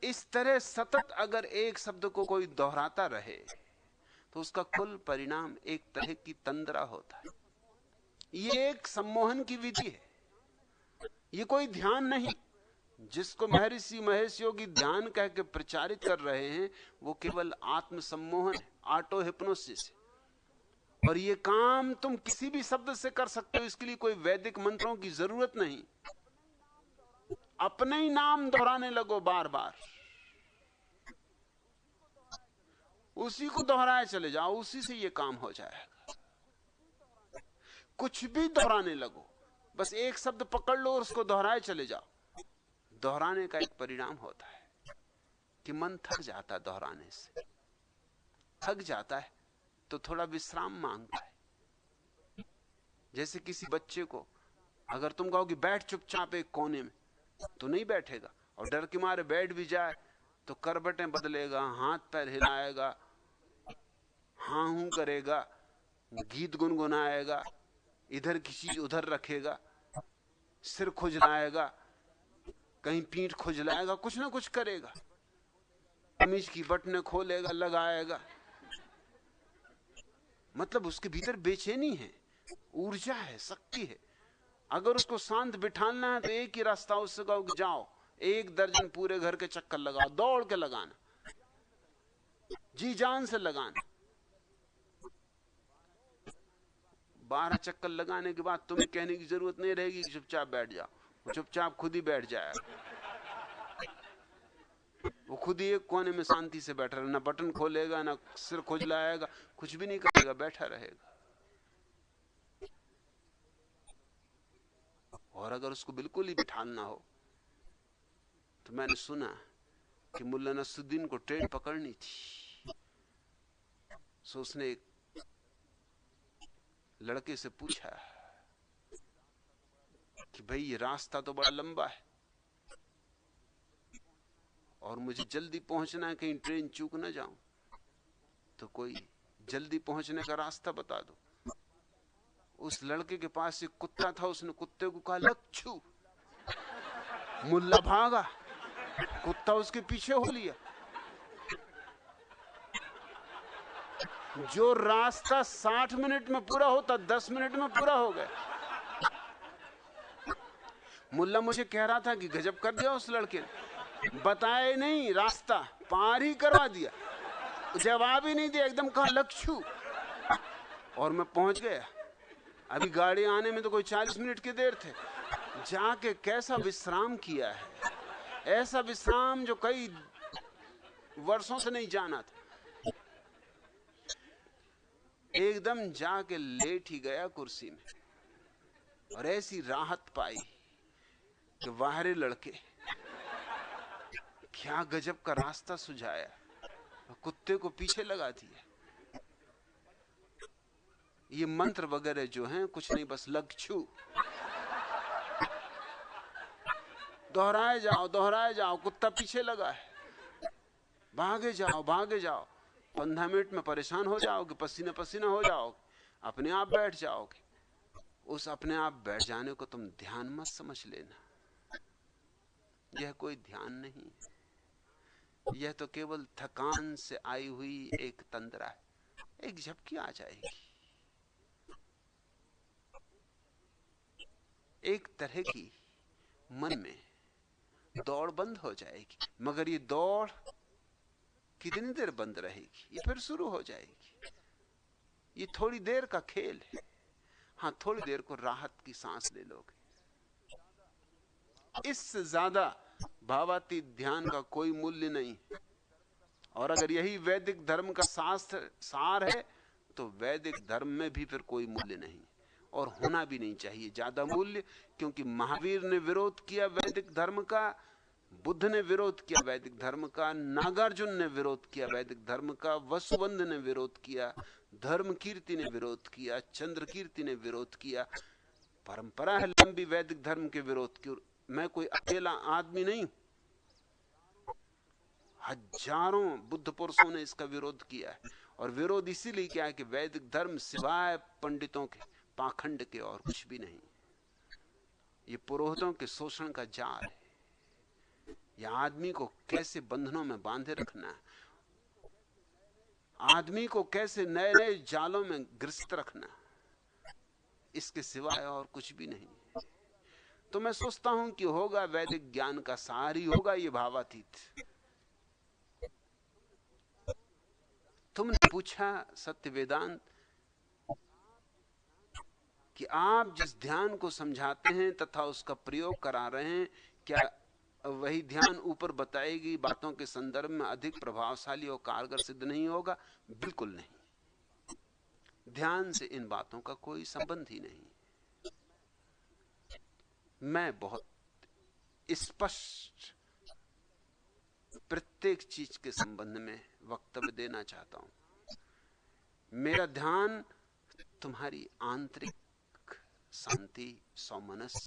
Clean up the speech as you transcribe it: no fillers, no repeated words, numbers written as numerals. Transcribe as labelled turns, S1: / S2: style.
S1: इस तरह सतत अगर एक शब्द को कोई दोहराता रहे तो उसका कुल परिणाम एक तरह की तंद्रा होता है। ये एक सम्मोहन की विधि है, ये कोई ध्यान नहीं। जिसको महर्षि महेश योगी ध्यान कह के प्रचारित कर रहे हैं वो केवल आत्म सम्मोहन है, ऑटो हिप्नोसिस है। और ये काम तुम किसी भी शब्द से कर सकते हो, इसके लिए कोई वैदिक मंत्रों की जरूरत नहीं। अपने ही नाम दोहराने लगो बार बार, उसी को दोहराए चले जाओ, उसी से ये काम हो जाएगा। कुछ भी दोहराने लगो, बस एक शब्द पकड़ लो और उसको दोहराए चले जाओ। दोहराने का एक परिणाम होता है कि मन थक जाता है, दोहराने से थक जाता है तो थोड़ा विश्राम मांगता है। जैसे किसी बच्चे को अगर तुम कहो कि बैठ चुपचाप एक कोने में, तो नहीं बैठेगा, और डर के मारे बैठ भी जाए तो करवटें बदलेगा, हाथ पैर हिलाएगा, हाँ हूं करेगा, गीत गुनगुनाएगा, इधर की चीज उधर रखेगा, सिर खुजलाएगा, कहीं पीठ खुजलाएगा, कुछ ना कुछ करेगा, कमीज की बटनें खोलेगा, लगाएगा। मतलब उसके भीतर बेचैनी है, ऊर्जा है, शक्ति है। अगर उसको शांत बिठाना है तो एक ही रास्ता, उससे कहो कि जाओ 1 दर्जन पूरे घर के चक्कर लगाओ, दौड़ के लगाना, जी जान से लगाना। 12 चक्कर लगाने के बाद तुम्हें कहने की जरूरत नहीं रहेगी कि चुपचाप बैठ जाओ, वो चुपचाप खुद ही बैठ जाएगा। वो खुद ही एक कोने में शांति से बैठा रहेगा, ना बटन खोलेगा, ना सिर खुजलाएगा, कुछ भी नहीं करेगा, बैठा रहेगा। और अगर उसको बिल्कुल ही बिठाना हो तो मैंने सुना कि मुल्ला नसरुद्दीन को ट्रेन पकड़नी थी, सो उसने एक लड़के से पूछा कि भाई ये रास्ता तो बड़ा लंबा है और मुझे जल्दी पहुंचना है, कहीं ट्रेन चूक ना जाऊं, तो कोई जल्दी पहुंचने का रास्ता बता दो। उस लड़के के पास एक कुत्ता था, उसने कुत्ते को कहा लच्छू। मुल्ला भागा, कुत्ता उसके पीछे हो लिया। जो रास्ता 60 मिनट में पूरा होता 10 मिनट में पूरा हो गया। मुल्ला मुझे कह रहा था कि गजब कर दिया उस लड़के ने, बताए नहीं, रास्ता पार ही करवा दिया, जवाब ही नहीं दिया, एकदम कहा लच्छू, और मैं पहुंच गया। अभी गाड़ी आने में तो कोई 40 मिनट की देर थे। जाके कैसा विश्राम किया है, ऐसा विश्राम जो कई वर्षों से नहीं जाना था। एकदम जाके लेट ही गया कुर्सी में, और ऐसी राहत पाई कि वाहरे लड़के, क्या गजब का रास्ता सुझाया, कुत्ते को पीछे लगा दिया। ये मंत्र वगैरह जो हैं कुछ नहीं, बस लच्छू, दोहराए जाओ, कुत्ता पीछे लगा है, भागे जाओ। 15 मिनट में परेशान हो जाओगे, पसीना पसीना हो जाओगे, अपने आप बैठ जाओगे। उस अपने आप बैठ जाने को तुम ध्यान मत समझ लेना, यह कोई ध्यान नहीं, यह तो केवल थकान से आई हुई एक तंद्रा है। एक झपकी आ जाएगी, एक तरह की मन में दौड़ बंद हो जाएगी, मगर ये दौड़ कितनी देर बंद रहेगी, ये फिर शुरू हो जाएगी। ये थोड़ी देर का खेल है। हाँ, थोड़ी देर को राहत की सांस ले लोगे, इससे ज्यादा भावातीत ध्यान का कोई मूल्य नहीं। और अगर यही वैदिक धर्म का शास्त्र सार है तो वैदिक धर्म में भी फिर कोई मूल्य नहीं, और होना भी नहीं चाहिए ज्यादा मूल्य, क्योंकि महावीर ने विरोध किया वैदिक धर्म का, बुद्ध ने विरोध किया वैदिक धर्म का, नागार्जुन ने विरोध किया वैदिक धर्म का, वसुवंत ने विरोध किया, धर्म कीर्ति ने विरोध किया, चंद्र कीर्ति ने विरोध किया। परंपरा है लंबी वैदिक धर्म के विरोध की। मैं कोई अकेला आदमी नहीं, हजारों बुद्ध पुरुषों ने इसका विरोध किया है। और विरोध इसीलिए किया है कि वैदिक धर्म सिवाय पंडितों के पाखंड के और कुछ भी नहीं, ये पुरोहितों के शोषण का जाल है। या आदमी को कैसे बंधनों में बांधे रखना है, आदमी को कैसे नए नए जालों में ग्रस्त रखना, इसके सिवाय और कुछ भी नहीं। तो मैं सोचता हूं कि होगा वैदिक ज्ञान का सार ही होगा ये भावातीत। तुमने पूछा सत्य वेदांत कि आप जिस ध्यान को समझाते हैं तथा उसका प्रयोग करा रहे हैं, क्या वही ध्यान ऊपर बताई गई बातों के संदर्भ में अधिक प्रभावशाली और कारगर सिद्ध नहीं होगा? बिल्कुल नहीं। ध्यान से इन बातों का कोई संबंध ही नहीं। मैं बहुत स्पष्ट प्रत्येक चीज के संबंध में वक्तव्य देना चाहता हूं। मेरा ध्यान तुम्हारी आंतरिक शांति, सौमनस्य